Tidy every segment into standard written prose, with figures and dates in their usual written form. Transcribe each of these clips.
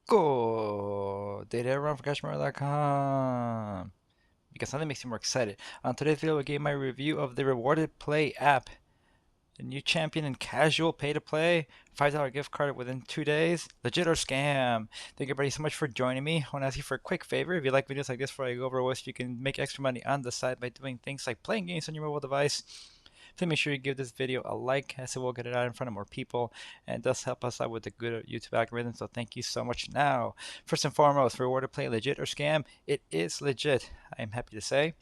Good day to everyone from CashMore.com because nothing makes me more excited. On today's video, I gave my review of the Rewarded Play app, a new champion in casual pay-to-play, $5 gift card within 2 days. Legit or scam? Thank you everybody so much for joining me. I want to ask you for a quick favor. If you like videos like this where I go over ways you can make extra money on the side by doing things like playing games on your mobile device, please make sure you give this video a like, as it will get it out in front of more people, and it does help us out with the good YouTube algorithm. So thank you so much. Now, first and foremost, Rewarded Play legit or scam? It is legit, I am happy to say.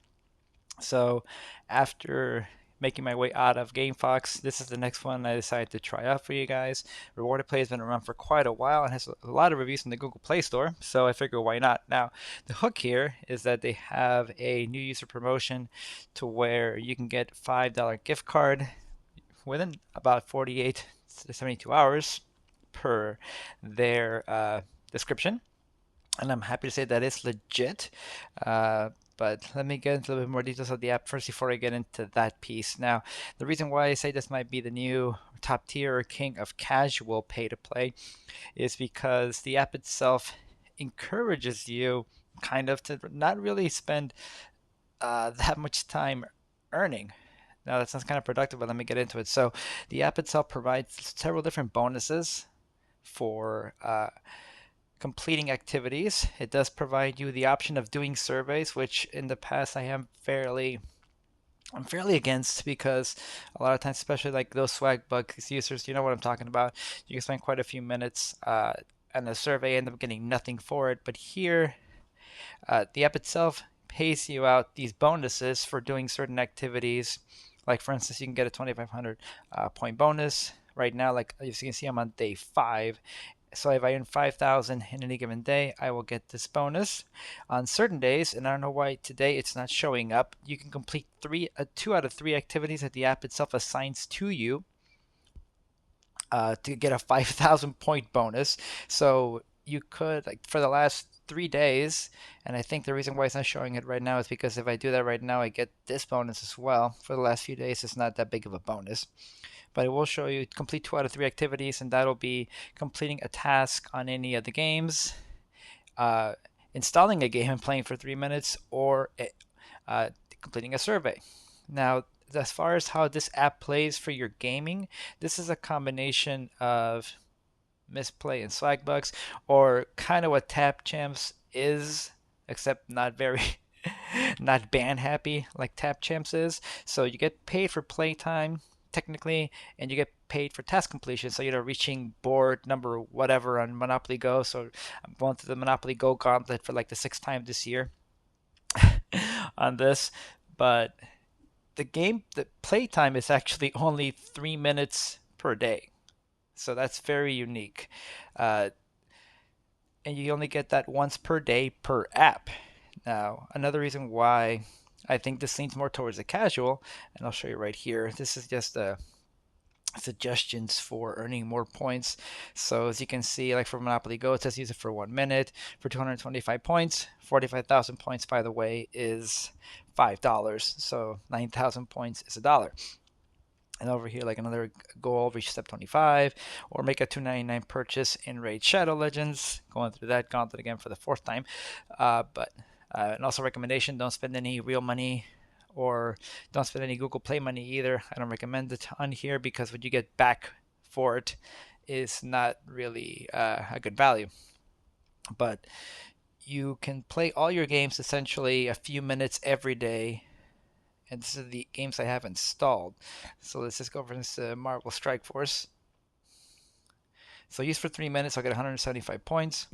So after making my way out of GameFox, this is the next one I decided to try out for you guys. Rewarded Play has been around for quite a while and has a lot of reviews in the Google Play Store, so I figure why not. Now, the hook here is that they have a new user promotion to where you can get $5 gift card within about 48 to 72 hours per their description, and I'm happy to say that it's legit. But let me get into a little bit more details of the app first before I get into that piece. Now, the reason why I say this might be the new top tier or king of casual pay to play is because the app itself encourages you kind of to not really spend that much time earning. Now, that sounds kind of productive, but let me get into it. So, the app itself provides several different bonuses for completing activities. It does provide you the option of doing surveys, which in the past I'm fairly against because a lot of times, especially like those Swagbucks users, you know what I'm talking about. You can spend quite a few minutes and a survey, end up getting nothing for it. But here, the app itself pays you out these bonuses for doing certain activities. Like for instance, you can get a 2,500 point bonus. Right now, like as you can see, I'm on day 5, so if I earn 5,000 in any given day, I will get this bonus. On certain days, and I don't know why today it's not showing up, you can complete 2 out of 3 activities that the app itself assigns to you to get a 5,000 point bonus. So you could, like, for the last 3 days, and I think the reason why it's not showing it right now is because if I do that right now, I get this bonus as well. For the last few days, it's not that big of a bonus, but it will show you complete 2 out of 3 activities, and that'll be completing a task on any of the games, uh, installing a game and playing for 3 minutes, or uh, completing a survey. Now, as far as how this app plays for your gaming, this is a combination of Misplay and Swagbucks, or kind of what Tap Champs is, except not very not ban happy like Tap Champs is. So you get paid for playtime technically, and you get paid for task completion. So reaching board number whatever on Monopoly Go. So I'm going through the Monopoly Go gauntlet for like the 6th time this year on this, but the playtime is actually only 3 minutes per day. So that's very unique. Uh, and you only get that once per day per app. Now, another reason why I think this leans more towards the casual, and I'll show you right here. This is just suggestions for earning more points. So as you can see, like for Monopoly Go, it says use it for 1 minute for 225 points. 45,000 points, by the way, is $5. So 9,000 points is $1. And over here, like another goal, reach step 25, or make a 299 purchase in Raid Shadow Legends. Going through that gauntlet again for the 4th time. And also recommendation: don't spend any real money, or don't spend any Google Play money either. I don't recommend it on here because what you get back for it is not really a good value. But you can play all your games essentially a few minutes every day, and this is the games I have installed. So let's just go over this Marvel Strike Force. So use for 3 minutes, I'll get 175 points.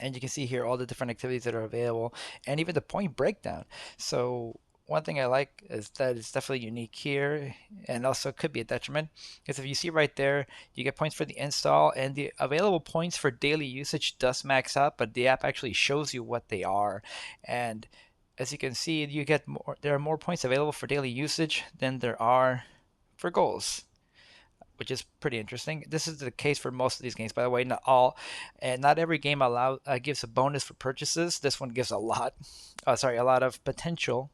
And you can see here all the different activities that are available, and even the point breakdown. So one thing I like is that it's definitely unique here, and also could be a detriment, because if you see right there, you get points for the install, and the available points for daily usage does max out, but the app actually shows you what they are. And as you can see, there are more points available for daily usage than there are for goals, which is pretty interesting. This is the case for most of these games, by the way, not all, and not every game gives a bonus for purchases. This one gives a lot, a lot of potential.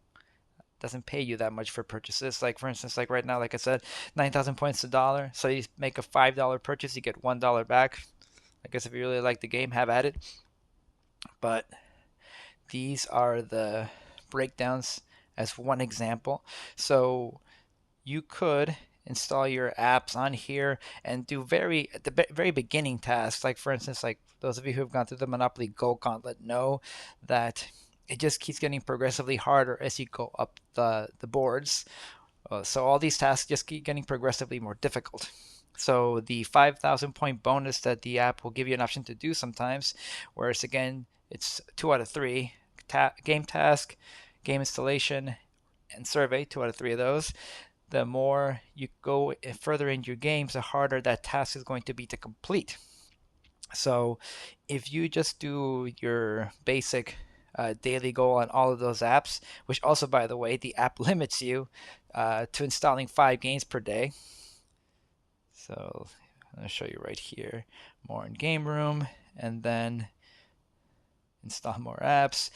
Doesn't pay you that much for purchases. Like for instance, like right now, like I said, 9,000 points $1. So you make a $5 purchase, you get $1 back. I guess if you really like the game, have at it. But these are the breakdowns as one example. So you could install your apps on here and do very beginning tasks. Like for instance, like those of you who have gone through the Monopoly Go Gauntlet know that it just keeps getting progressively harder as you go up the boards. So all these tasks just keep getting progressively more difficult. So the 5,000 point bonus that the app will give you an option to do sometimes, whereas again, it's 2 out of 3 game task, game installation, and survey, 2 out of 3 of those. The more you go further into your games, the harder that task is going to be to complete. So if you just do your basic daily goal on all of those apps, which also, by the way, the app limits you to installing 5 games per day. So I'm going to show you right here, more in game room, and then install more apps.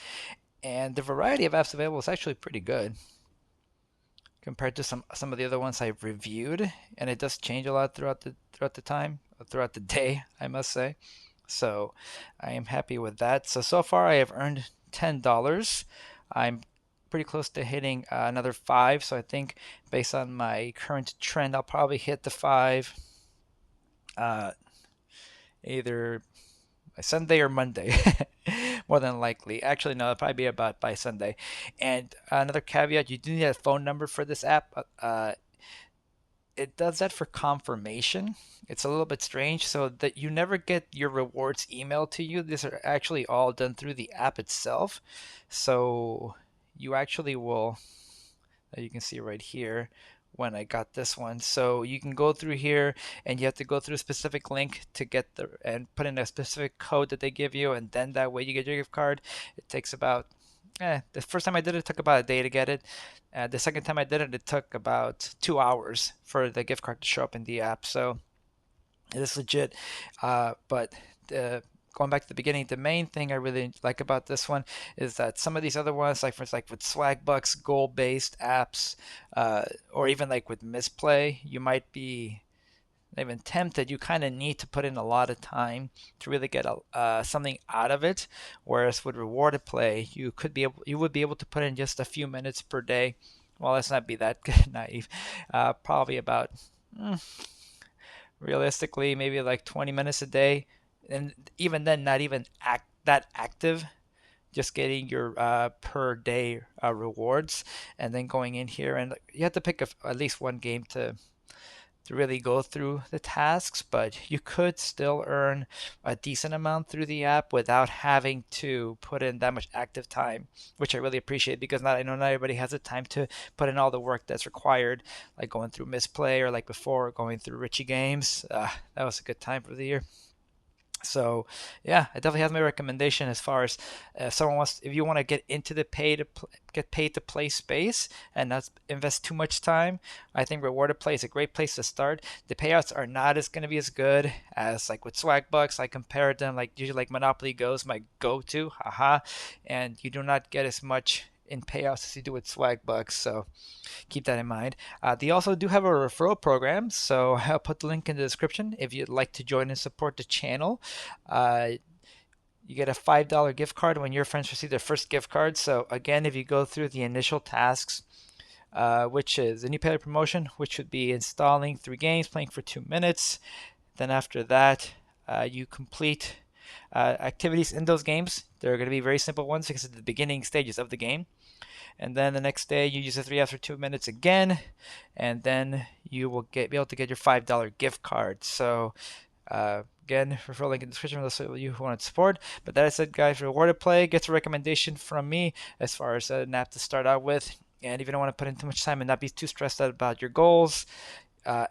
And the variety of apps available is actually pretty good compared to some of the other ones I've reviewed, and it does change a lot throughout the day, I must say. So I am happy with that. So far I have earned $10. I'm pretty close to hitting another 5. So I think based on my current trend, I'll probably hit the 5 uh, either by Sunday or Monday. More than likely. Actually, no, it'll probably be about by Sunday. And another caveat, you do need a phone number for this app. It does that for confirmation. It's a little bit strange, so that you never get your rewards emailed to you. These are actually all done through the app itself. So you actually will, you can see right here when I got this one. So you can go through here and you have to go through a specific link to get and put in a specific code that they give you, and then that way you get your gift card. It takes about the first time I did it, it took about a day to get it. The second time I did it, it took about 2 hours for the gift card to show up in the app. So it is legit. But going back to the beginning, the main thing I really like about this one is that some of these other ones, like for instance, like with Swagbucks, goal-based apps, or even like with Misplay, you might be even tempted. You kind of need to put in a lot of time to really get something out of it. Whereas with rewarded play, you would be able to put in just a few minutes per day. Well, let's not be that naive. Probably about realistically maybe like 20 minutes a day, and even then not even that active, just getting your per day rewards, and then going in here, and you have to pick at least one game to really go through the tasks, but you could still earn a decent amount through the app without having to put in that much active time, which I really appreciate, because I know not everybody has the time to put in all the work that's required, like going through Misplay, or like before going through Richie Games. That was a good time for the year. So yeah, it definitely has my recommendation as far as if you want to get into the get paid to play space and not invest too much time. I think Rewarded Play is a great place to start. The payouts are not as going to be as good as like with Swagbucks. I compared them, like usually like Monopoly Go is my go-to, haha, and you do not get as much in payouts as you do with Swagbucks. So keep that in mind. They also do have a referral program, so I'll put the link in the description if you'd like to join and support the channel. Uh, you get a $5 gift card when your friends receive their first gift card. So again, if you go through the initial tasks, which is a new paid promotion, which would be installing 3 games, playing for 2 minutes. Then after that, you complete activities in those games. They're going to be very simple ones because it's the beginning stages of the game. And then the next day you use the 3 after 2 minutes again, and then you will be able to get your $5 gift card. So again, referral link in the description for those of you who want to support. But that said, guys, Rewarded Play gets a recommendation from me as far as an app to start out with. And if you don't want to put in too much time and not be too stressed out about your goals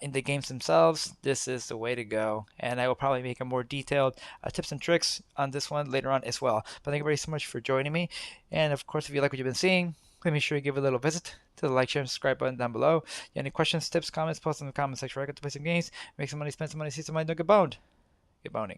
in the games themselves, this is the way to go. And I will probably make a more detailed tips and tricks on this one later on as well. But thank you very so much for joining me. And of course, if you like what you've been seeing, please make sure you give a little visit to the like, share, and subscribe button down below. If you have any questions, tips, comments, post in the comment section. I got to play some games, make some money, spend some money, see some money, don't get boned. Get boning.